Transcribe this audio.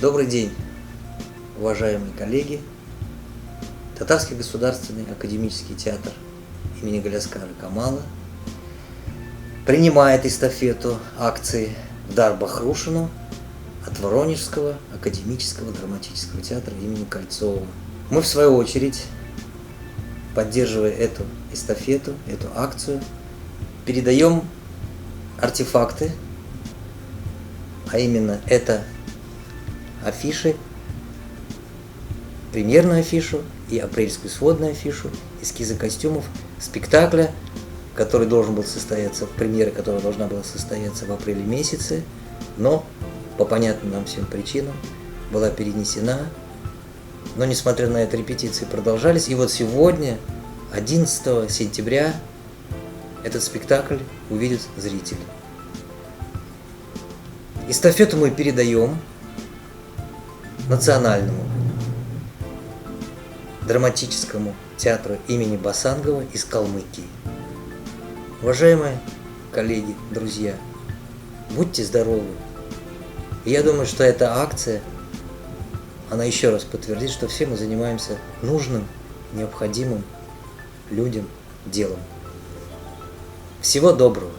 Добрый день, уважаемые коллеги. Татарский государственный академический театр имени Галяскара Камала принимает эстафету акции в дар Бахрушину от Воронежского академического драматического театра имени Кольцова. Мы, в свою очередь, поддерживая эту эстафету, эту акцию, передаем артефакты, а именно это афиши, премьерную афишу и апрельскую сводную афишу, эскизы костюмов спектакля, который должен был состояться, премьера которая должна была состояться в апреле месяце, но по понятным нам всем причинам была перенесена. Но несмотря на это, репетиции продолжались. И вот сегодня, 11 сентября, этот спектакль увидят зрители. Эстафету мы передаем Национальному драматическому театру имени Басангова из Калмыкии. Уважаемые коллеги, друзья, будьте здоровы. Я думаю, что эта акция, она еще раз подтвердит, что все мы занимаемся нужным, необходимым людям делом. Всего доброго!